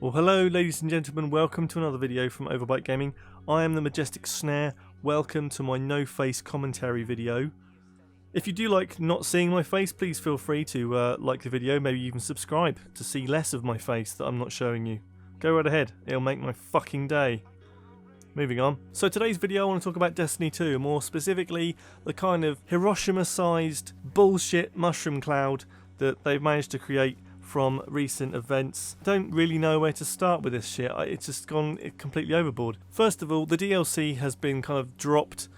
Well, hello ladies and gentlemen, welcome to another video from Overbite Gaming. I am the Majestic Snare. Welcome to my no face commentary video. If you do like not seeing my face, please feel free to like the video, maybe even subscribe to see less of my face that I'm not showing you. Go right ahead, it'll make my fucking day. Moving on. So today's video I want to talk about Destiny 2, and more specifically the kind of Hiroshima-sized bullshit mushroom cloud that they've managed to create from recent events. Don't really know where to start with this shit. It's just gone completely overboard. First of all, the DLC has been kind of dropped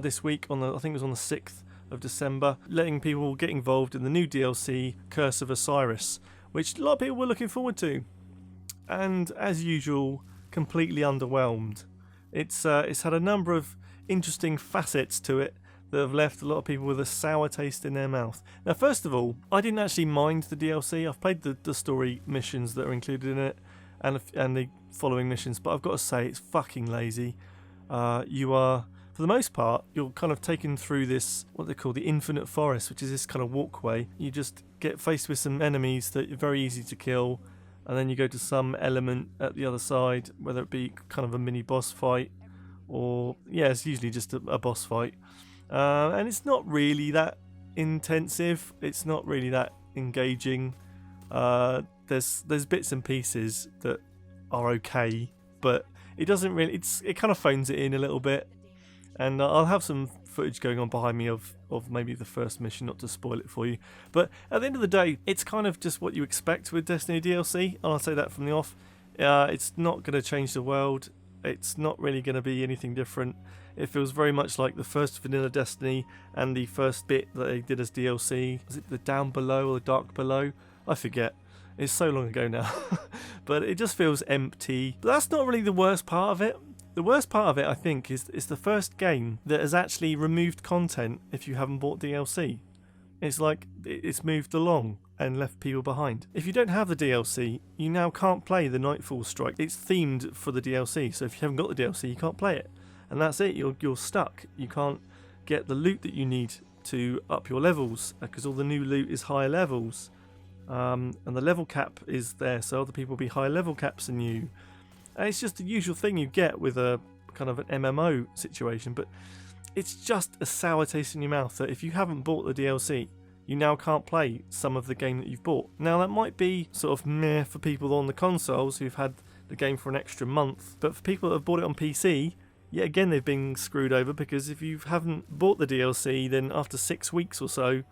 this week on I think it was on the 6th of December, letting people get involved in the new DLC, Curse of Osiris, which a lot of people were looking forward to. And as usual, completely underwhelmed. It's had a number of interesting facets to it that have left a lot of people with a sour taste in their mouth. Now, first of all, I didn't actually mind the DLC. I've played the story missions that are included in it and the following missions, but I've got to say it's fucking lazy. You are, for the most part, you're kind of taken through this, what they call the Infinite Forest, which is this kind of walkway. You just get faced with some enemies that are very easy to kill, and then you go to some element at the other side, whether it be kind of a mini boss fight, or, yeah, it's usually just a boss fight. And it's not really that intensive. It's not really that engaging. There's bits and pieces that are okay, but it doesn't really. It kind of phones it in a little bit. And I'll have some footage going on behind me of maybe the first mission, not to spoil it for you. But at the end of the day, it's kind of just what you expect with Destiny DLC. And I'll say that from the off. It's not going to change the world. It's not really going to be anything different. It feels very much like the first vanilla Destiny and the first bit that they did as DLC. Was it the Down Below or the Dark Below? I forget. It's so long ago now. But it just feels empty. But that's not really the worst part of it. The worst part of it, I think, is the first game that has actually removed content if you haven't bought DLC. It's like it's moved along and left people behind. If you don't have the DLC, you now can't play the Nightfall Strike. It's themed for the DLC, so if you haven't got the DLC, you can't play it. And that's it, you're stuck. You can't get the loot that you need to up your levels, because all the new loot is higher levels. And the level cap is there, so other people will be higher level caps than you. And it's just the usual thing you get with a kind of an MMO situation, but it's just a sour taste in your mouth that if you haven't bought the DLC, you now can't play some of the game that you've bought. Now that might be sort of meh for people on the consoles who've had the game for an extra month, but for people that have bought it on PC, yet again they've been screwed over, because if you haven't bought the DLC, then after 6 weeks or so,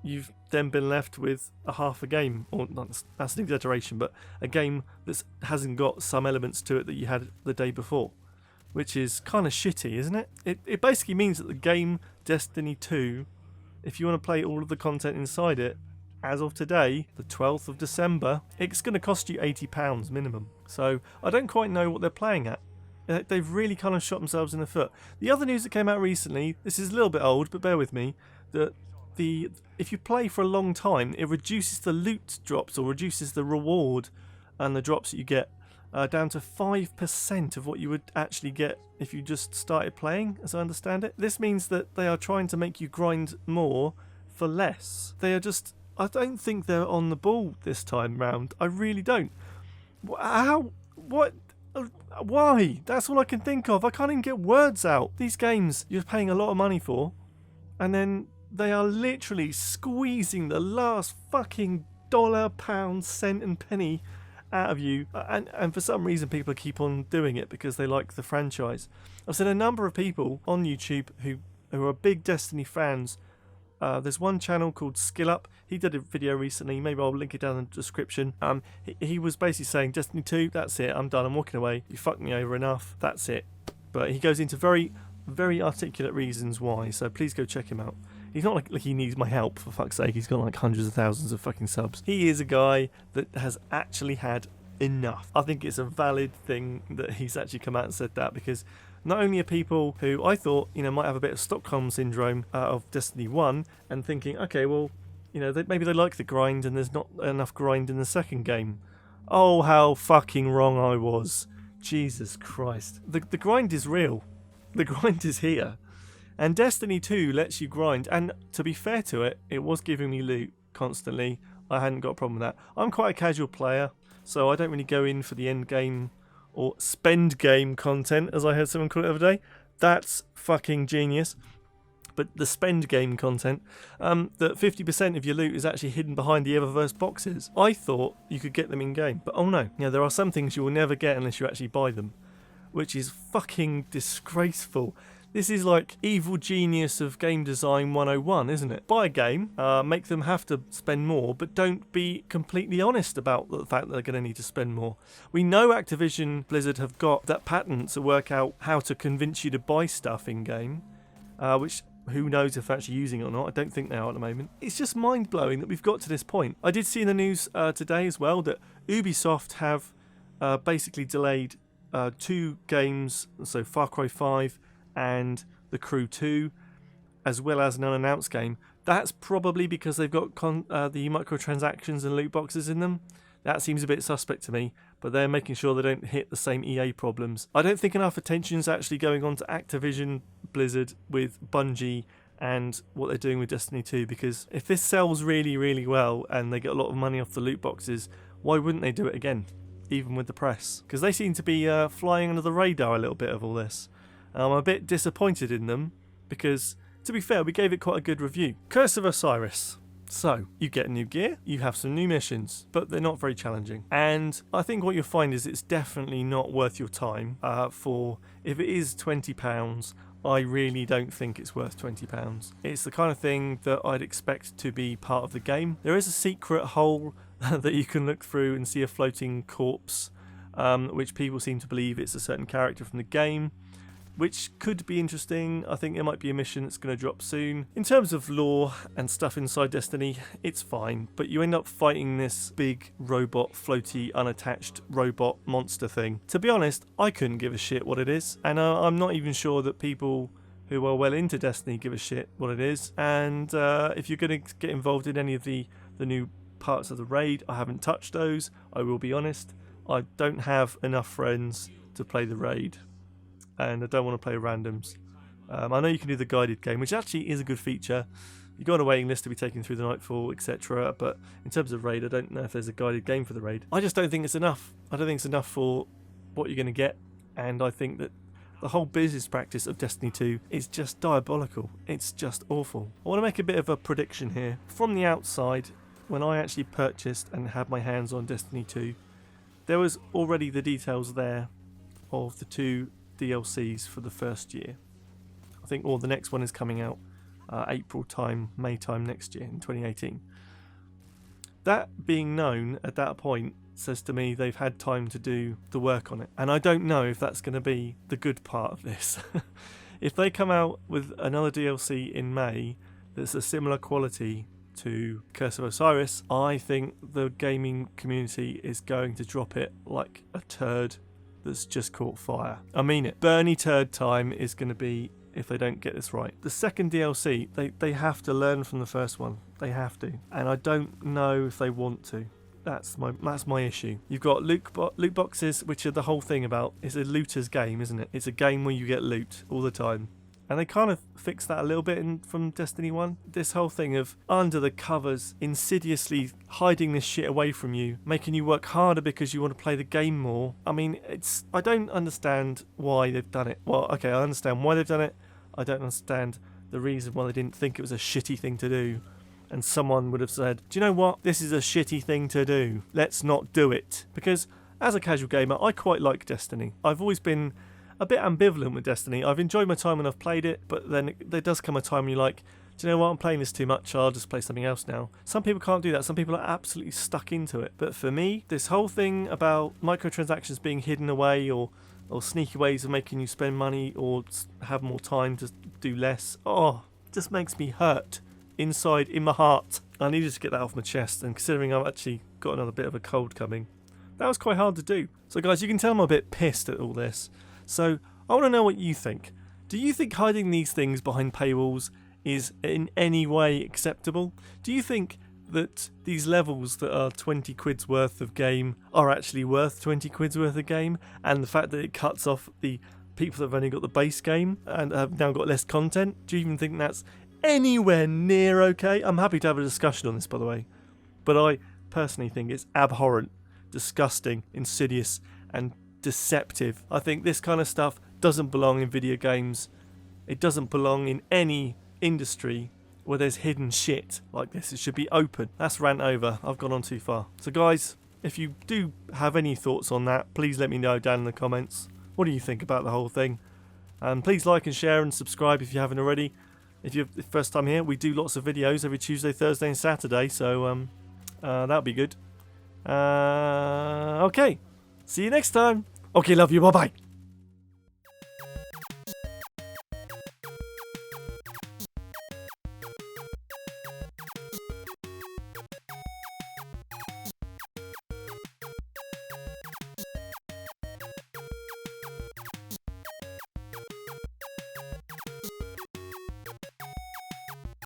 you've then been left with a half a game, or not, that's an exaggeration, but a game that hasn't got some elements to it that you had the day before, which is kind of shitty, isn't it? It basically means that the game Destiny 2, if you want to play all of the content inside it, as of today, the 12th of December, it's going to cost you £80 minimum. So I don't quite know what they're playing at. They've really kind of shot themselves in the foot. The other news that came out recently, this is a little bit old, but bear with me, that if you play for a long time, it reduces the loot drops, or reduces the reward and the drops that you get down to 5% of what you would actually get if you just started playing, as I understand it. This means that they are trying to make you grind more for less. They are just, I don't think they're on the ball this time round. I really don't. How? What? Why? That's all I can think of. I can't even get words out. These games you're paying a lot of money for, and then they are literally squeezing the last fucking dollar, pound, cent and penny out of you, and for some reason people keep on doing it because they like the franchise. I've seen a number of people on YouTube who are big Destiny fans. There's one channel called Skill Up. He did a video recently, maybe I'll link it down in the description. He was basically saying, Destiny 2, that's it, I'm done, I'm walking away, you fucked me over enough, that's it. But he goes into very, very articulate reasons why, so please go check him out. He's not like he needs my help, for fuck's sake. He's got like hundreds of thousands of fucking subs. He is a guy that has actually had enough. I think it's a valid thing that he's actually come out and said that, because not only are people who I thought, might have a bit of Stockholm syndrome of Destiny 1 and thinking, okay, well, maybe they like the grind and there's not enough grind in the second game. Oh, how fucking wrong I was. Jesus Christ. The grind is real. The grind is here. And Destiny 2 lets you grind, and to be fair to it, it was giving me loot. constantly, I hadn't got a problem with that. I'm quite a casual player, so I don't really go in for the end game or spend game content, as I heard someone call it the other day. That's fucking genius. But the spend game content, that 50% of your loot is actually hidden behind the Eververse boxes. I thought you could get them in game, but oh no. There are some things you will never get unless you actually buy them, which is fucking disgraceful. This is like evil genius of game design 101, isn't it? Buy a game, make them have to spend more, but don't be completely honest about the fact that they're going to need to spend more. We know Activision Blizzard have got that patent to work out how to convince you to buy stuff in game, which who knows if they're actually using it or not. I don't think they are at the moment. It's just mind-blowing that we've got to this point. I did see in the news today as well that Ubisoft have basically delayed 2 games, so Far Cry 5 and The Crew 2, as well as an unannounced game. That's probably because they've got the microtransactions and loot boxes in them. That seems a bit suspect to me, but they're making sure they don't hit the same EA problems. I don't think enough attention is actually going on to Activision Blizzard with Bungie and what they're doing with Destiny 2, because if this sells really, really well and they get a lot of money off the loot boxes, why wouldn't they do it again, even with the press? Because they seem to be flying under the radar a little bit of all this. I'm a bit disappointed in them because, to be fair, we gave it quite a good review. Curse of Osiris. So, you get new gear, you have some new missions, but they're not very challenging. And I think what you'll find is it's definitely not worth your time. If it is £20, I really don't think it's worth £20. It's the kind of thing that I'd expect to be part of the game. There is a secret hole that you can look through and see a floating corpse, which people seem to believe it's a certain character from the game, which could be interesting. I think there might be a mission that's going to drop soon. In terms of lore and stuff inside Destiny, it's fine, but you end up fighting this big robot, floaty, unattached robot monster thing. To be honest, I couldn't give a shit what it is, and I'm not even sure that people who are well into Destiny give a shit what it is. And if you're going to get involved in any of the new parts of the raid, I haven't touched those, I will be honest. I don't have enough friends to play the raid, and I don't want to play randoms. I know you can do the guided game, which actually is a good feature. You go on a waiting list to be taken through the Nightfall, etc. But in terms of raid, I don't know if there's a guided game for the raid. I just don't think it's enough. I don't think it's enough for what you're going to get, and I think that the whole business practice of Destiny 2 is just diabolical. It's just awful. I want to make a bit of a prediction here. From the outside, when I actually purchased and had my hands on Destiny 2, there was already the details there of the 2 DLCs for the first year. I think the next one is coming out April time, May time next year in 2018. That being known at that point says to me they've had time to do the work on it, and I don't know if that's going to be the good part of this. If they come out with another DLC in May that's a similar quality to Curse of Osiris, I think the gaming community is going to drop it like a turd that's just caught fire. I mean it. Bernie turd time is going to be if they don't get this right. The second DLC, they have to learn from the first one. They have to. And I don't know if they want to. That's my issue. You've got loot boxes, which are the whole thing about. It's a looter's game, isn't it? It's a game where you get loot all the time. And they kind of fixed that a little bit from Destiny 1. This whole thing of under the covers, insidiously hiding this shit away from you, making you work harder because you want to play the game more. I mean, I don't understand why they've done it. Well, okay, I understand why they've done it. I don't understand the reason why they didn't think it was a shitty thing to do. And someone would have said, do you know what? This is a shitty thing to do. Let's not do it. Because as a casual gamer, I quite like Destiny. I've always been a bit ambivalent with Destiny. I've enjoyed my time when I've played it, but then there does come a time when you're like, do you know what, I'm playing this too much, I'll just play something else now. Some people can't do that. Some people are absolutely stuck into it. But for me, this whole thing about microtransactions being hidden away or sneaky ways of making you spend money or have more time to do less, just makes me hurt inside in my heart. I needed to get that off my chest, and considering I've actually got another bit of a cold coming, that was quite hard to do. So guys, you can tell I'm a bit pissed at all this. So I want to know what you think. Do you think hiding these things behind paywalls is in any way acceptable? Do you think that these levels that are 20 quid's worth of game are actually worth 20 quid's worth of game, and the fact that it cuts off the people that have only got the base game and have now got less content, do you even think that's anywhere near okay. I'm happy to have a discussion on this, by the way. But I personally think it's abhorrent, disgusting, insidious, and deceptive. I think this kind of stuff doesn't belong in video games. It doesn't belong in any industry where there's hidden shit like this. It should be open. That's rant over. I've gone on too far. So guys, if you do have any thoughts on that, please let me know down in the comments. What do you think about the whole thing? And please like and share and subscribe if you haven't already. If you're the first time here, we do lots of videos every Tuesday, Thursday and Saturday, so that'll be good. Okay, see you next time. Okay, love you, bye-bye.